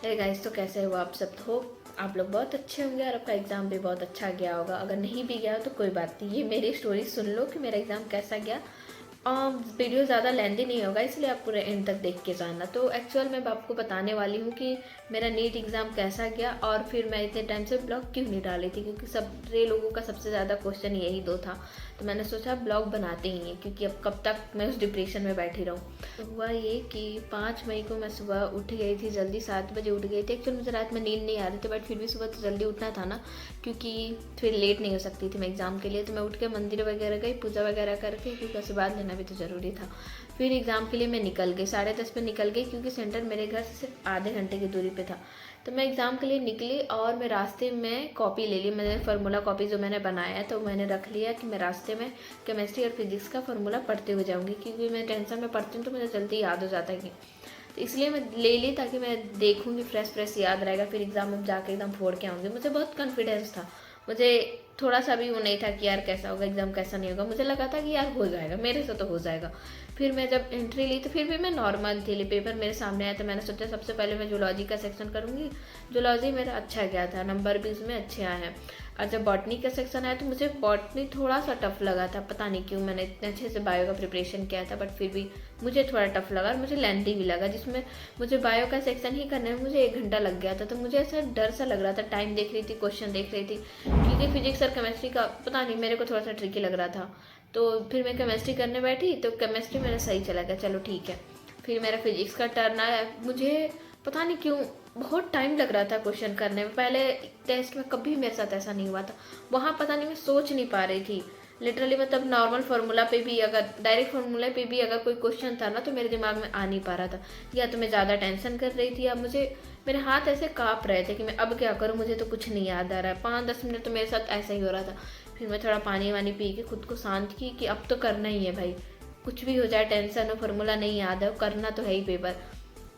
Hey guys, तो कैसे हो आप सब? हो आप लोग बहुत अच्छे होंगे और आपका एग्ज़ाम भी बहुत अच्छा गया होगा। अगर नहीं भी गया हो तो कोई बात नहीं, ये मेरी स्टोरी सुन लो कि मेरा एग्ज़ाम कैसा गया। वीडियो ज़्यादा लेंदी नहीं होगा, इसलिए आप पूरे एंड तक देख के जाना। तो एक्चुअल मैं आपको बताने वाली हूँ कि मेरा नीट एग्ज़ाम कैसा गया और फिर मैं इतने टाइम से ब्लॉग क्यों नहीं डाली थी, क्योंकि सारे लोगों का सबसे ज़्यादा क्वेश्चन यही दो था। तो मैंने सोचा ब्लॉग बनाते ही हैं, क्योंकि अब कब तक मैं उस डिप्रेशन में बैठी रहूँ। तो हुआ ये कि 5 मई को मैं सुबह उठ गई थी, जल्दी 7 बजे उठ गई थी। एक्चुअल मुझे रात में नींद नहीं आ रही थी, बट फिर भी सुबह तो जल्दी उठना था ना, क्योंकि फिर लेट नहीं हो सकती थी मैं एग्ज़ाम के लिए। तो मैं उठ के मंदिर वगैरह गई, पूजा वगैरह करके, क्योंकि आशीर्वाद लेना भी तो ज़रूरी था। फिर एग्ज़ाम के लिए मैं निकल गई, 10:30 में निकल गई, क्योंकि सेंटर मेरे घर से सिर्फ आधे घंटे की दूरी पे था। तो मैं एग्ज़ाम के लिए निकली और मैं रास्ते में कॉपी ले ली। मैंने फार्मूला कॉपी जो मैंने बनाया है तो मैंने रख लिया कि मैं रास्ते में केमिस्ट्री और फिजिक्स का फार्मूला पढ़ते हुए जाऊँगी, क्योंकि मैं टेंशन में पढ़ती हूँ तो मुझे जल्दी याद हो जाता है कि, तो इसलिए मैं ले ली ताकि मैं देखूँगी, फ्रेश फ्रेश याद रहेगा। फिर एग्ज़ाम में जाके एकदम फोड़ के आऊँगी। मुझे बहुत कॉन्फिडेंस था, मुझे थोड़ा सा भी वो नहीं था कि यार कैसा होगा एग्ज़ाम, कैसा नहीं होगा। मुझे लगा था कि यार हो जाएगा, मेरे से तो हो जाएगा। फिर मैं जब एंट्री ली तो फिर भी मैं नॉर्मल थी। पेपर मेरे सामने आया तो मैंने सोचा सबसे पहले मैं जूलॉजी का सेक्शन करूँगी। जूलॉजी मेरा अच्छा गया था, नंबर भी उसमें अच्छे आए हैं। और जब बॉटनी का सेक्शन आया तो मुझे बॉटनी थोड़ा सा टफ लगा था, पता नहीं क्यों। मैंने इतने अच्छे से बायो का प्रिपरेशन किया था, बट फिर भी मुझे थोड़ा टफ लगा और मुझे लेंथी भी लगा, जिसमें मुझे बायो का सेक्शन ही करने में मुझे 1 घंटा लग गया था। तो मुझे ऐसा डर सा लग रहा था, टाइम देख रही थी, क्वेश्चन देख रही थी, क्योंकि फिजिक्स और केमिस्ट्री का पता नहीं मेरे को थोड़ा सा ट्रिकी लग रहा था। तो फिर मैं केमिस्ट्री करने बैठी तो केमिस्ट्री मेरा सही चला गया, चलो ठीक है। फिर मेरा फिजिक्स का टर्न आया। मुझे पता नहीं क्यों बहुत टाइम लग रहा था क्वेश्चन करने में। पहले टेस्ट में कभी मेरे साथ ऐसा नहीं हुआ था। वहाँ पता नहीं मैं सोच नहीं पा रही थी लिटरली। मतलब नॉर्मल फार्मूला पे भी, अगर डायरेक्ट फार्मूला पे भी अगर कोई क्वेश्चन था ना तो मेरे दिमाग में आ नहीं पा रहा था। या तो मैं ज़्यादा टेंशन कर रही थी, या मुझे मेरे हाथ ऐसे काँप रहे थे कि मैं अब क्या करूँ, मुझे तो कुछ नहीं याद आ रहा है। 5-10 मिनट तो मेरे साथ ऐसा ही हो रहा था। फिर मैं थोड़ा पानी वानी पी के खुद को शांत की कि अब तो करना ही है भाई, कुछ भी हो जाए, टेंशन हो, फार्मूला नहीं याद है, करना तो है ही पेपर।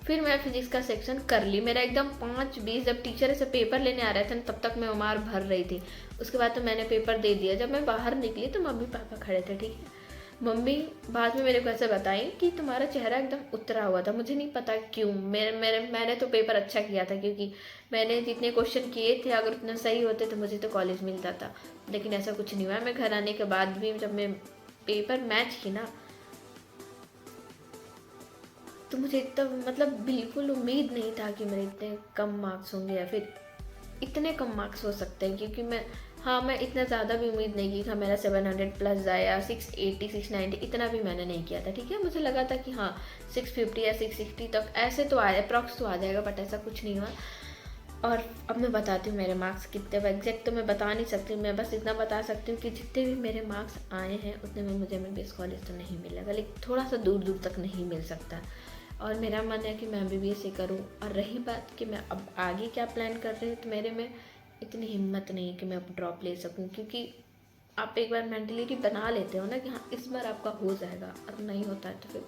फिर मैं फिजिक्स का सेक्शन कर ली। मेरा एकदम 5:20 जब टीचर ऐसे पेपर लेने आ रहे थे तब तक मैं उमार भर रही थी। उसके बाद तो मैंने पेपर दे दिया। जब मैं बाहर निकली तो मम्मी पापा खड़े थे, ठीक है। मम्मी बाद में मेरे को ऐसे बताई कि तुम्हारा चेहरा एकदम उतरा हुआ था। मुझे नहीं पता क्यों, मैंने तो पेपर अच्छा किया था, क्योंकि मैंने जितने क्वेश्चन किए थे अगर उतना सही होते तो मुझे तो कॉलेज मिलता था। लेकिन ऐसा कुछ नहीं हुआ। मैं घर आने के बाद भी जब मैं पेपर मैच की ना, तो मुझे इतना मतलब बिल्कुल उम्मीद नहीं था कि मेरे इतने कम मार्क्स होंगे, या फिर इतने कम मार्क्स हो सकते हैं। क्योंकि मैं इतना ज़्यादा भी उम्मीद नहीं की था मेरा 700 प्लस जाए या 680 690, इतना भी मैंने नहीं किया था, ठीक है। मुझे लगा था कि हाँ 650 या 660 तक ऐसे तो आए, अप्रॉक्स तो आ जाएगा, बट ऐसा कुछ नहीं हुआ। और अब मैं बताती हूँ मेरे मार्क्स कितने, एग्जैक्ट तो मैं बता नहीं सकती। मैं बस इतना बता सकती हूँ कि जितने भी मेरे मार्क्स आए हैं उतने में मुझे MBBS कॉलेज तो नहीं मिलेगा, लेकिन थोड़ा सा दूर दूर तक नहीं मिल सकता। और मेरा मन है कि मैं MBBS ही करूँ। और रही बात कि मैं अब आगे क्या प्लान कर रही हूँ, तो मेरे में इतनी हिम्मत नहीं है कि मैं अब ड्रॉप ले सकूँ, क्योंकि आप एक बार मेंटलिटी बना लेते हो ना कि हाँ इस बार आपका हो जाएगा, और नहीं होता है तो फिर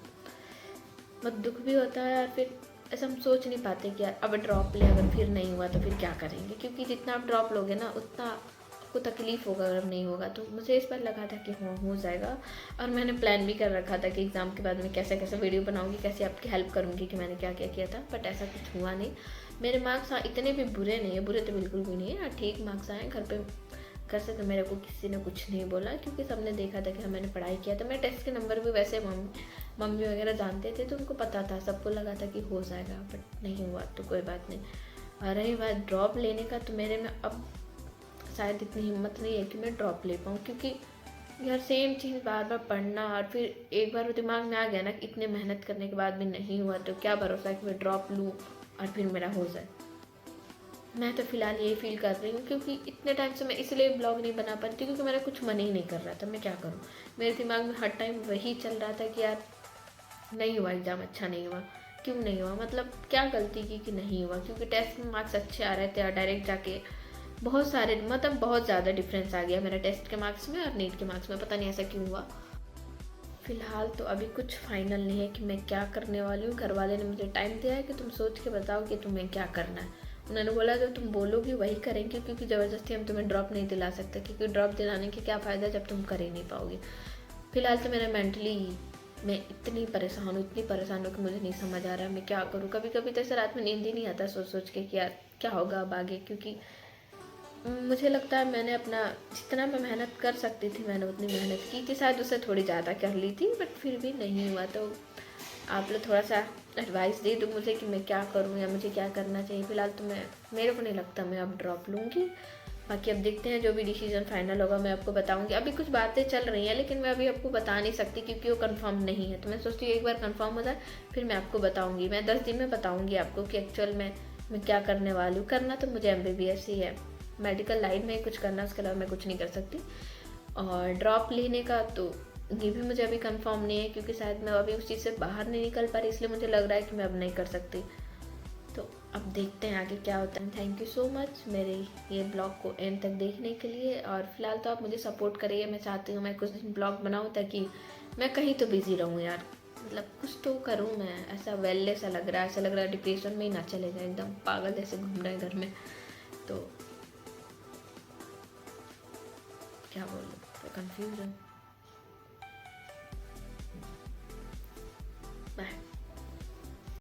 बहुत दुख भी होता है। और फिर ऐसा हम सोच नहीं पाते कि यार अब ड्रॉप ले, अगर फिर नहीं हुआ तो फिर क्या करेंगे, क्योंकि जितना आप ड्रॉप लोगे ना उतना आपको तकलीफ़ होगा अगर नहीं होगा। तो मुझे इस बार लगा था कि हाँ हो जाएगा। और मैंने प्लान भी कर रखा था कि एग्ज़ाम के बाद मैं कैसे कैसे वीडियो बनाऊंगी, कैसे आपकी हेल्प करूंगी कि मैंने क्या क्या किया था, बट ऐसा कुछ हुआ नहीं। मेरे मार्क्स हाँ इतने भी बुरे नहीं है, बुरे तो बिल्कुल भी नहीं है, ठीक मार्क्स आए। घर से तो मेरे को किसी ने कुछ नहीं बोला, क्योंकि सबने देखा था कि हाँ मैंने पढ़ाई किया था। मेरे टेस्ट के नंबर भी वैसे मम्मी वगैरह जानते थे, तो उनको पता था, सबको लगा था कि हो जाएगा, बट नहीं हुआ तो कोई बात नहीं। और रही बात ड्रॉप लेने का, तो मेरे में अब शायद इतनी हिम्मत नहीं है कि मैं ड्रॉप ले पाऊँ, क्योंकि यार सेम चीज़ बार बार पढ़ना, और फिर एक बार वो दिमाग में आ गया ना कि इतने मेहनत करने के बाद भी नहीं हुआ तो क्या भरोसा है कि मैं ड्रॉप लूँ और फिर मेरा हो जाए। मैं तो फ़िलहाल यही फील कर रही हूँ, क्योंकि इतने टाइम से मैं इसलिए ब्लॉग नहीं बना पाती, क्योंकि मेरा कुछ मन ही नहीं कर रहा था। मैं क्या करूँ, मेरे दिमाग में हर टाइम वही चल रहा था कि यार नहीं हुआ एग्ज़ाम, अच्छा नहीं हुआ, क्यों नहीं हुआ, मतलब क्या गलती की कि नहीं हुआ। क्योंकि टेस्ट में मार्क्स अच्छे आ रहे थे और डायरेक्ट जाके बहुत सारे, मतलब बहुत ज़्यादा डिफरेंस आ गया मेरा टेस्ट के मार्क्स में और नीट के मार्क्स में, पता नहीं ऐसा क्यों हुआ। फ़िलहाल तो अभी कुछ फाइनल नहीं है कि मैं क्या करने वाली हूँ। घर वाले ने मुझे टाइम दिया है कि तुम सोच के बताओ कि तुम्हें क्या करना है। उन्होंने बोला जो तुम बोलोगी वही करेंगे, क्योंकि ज़बरदस्ती हम तुम्हें ड्रॉप नहीं दिला सकते, क्योंकि ड्रॉप दिलाने के क्या फ़ायदा जब तुम कर ही नहीं पाओगे। फ़िलहाल तो मेरा मेंटली मैं इतनी परेशान हूँ, इतनी परेशान हूँ कि मुझे नहीं समझ आ रहा मैं क्या करूँ। कभी कभी तो ऐसे रात में नींद ही नहीं आता सोच सोच के कि यार क्या होगा अब आगे, क्योंकि मुझे लगता है मैंने अपना जितना मैं मेहनत कर सकती थी मैंने उतनी मेहनत की थी, शायद उससे थोड़ी ज़्यादा कर ली थी, बट फिर भी नहीं हुआ। तो आप लोग थोड़ा सा एडवाइस दे दो मुझे कि मैं क्या करूँ या मुझे क्या करना चाहिए। फ़िलहाल तो मेरे को नहीं लगता मैं अब ड्रॉप लूँगी। बाकी अब देखते हैं, जो भी डिसीजन फाइनल होगा मैं आपको बताऊंगी। अभी कुछ बातें चल रही हैं लेकिन मैं अभी आपको बता नहीं सकती क्योंकि वो कंफर्म नहीं है। तो मैं सोचती हूँ एक बार कंफर्म हो जाए फिर मैं आपको बताऊंगी। मैं 10 दिन में बताऊंगी आपको कि एक्चुअल में मैं क्या करने वाली हूँ। करना तो मुझे MBBS ही है, मेडिकल लाइन में कुछ करना, उसके अलावा मैं कुछ नहीं कर सकती। और ड्रॉप लेने का तो ये भी मुझे अभी कंफर्म नहीं है क्योंकि शायद मैं अभी उस चीज़ से बाहर नहीं निकल पा रही, इसलिए मुझे लग रहा है कि मैं अब नहीं कर सकती। तो अब देखते हैं आगे क्या होता है। थैंक यू सो मच मेरे ये ब्लॉग को एंड तक देखने के लिए। और फिलहाल तो आप मुझे सपोर्ट करिए। मैं चाहती हूँ मैं कुछ दिन ब्लॉग बनाऊँ ताकि मैं कहीं तो बिजी रहूँ यार, मतलब कुछ तो करूँ मैं। ऐसा वेल सा लग रहा है, ऐसा लग रहा है डिप्रेशन में ही ना चले जाए, एकदम पागल जैसे घूम रहे हैं घर में। तो क्या बोलूँ, कंफ्यूज हूँ।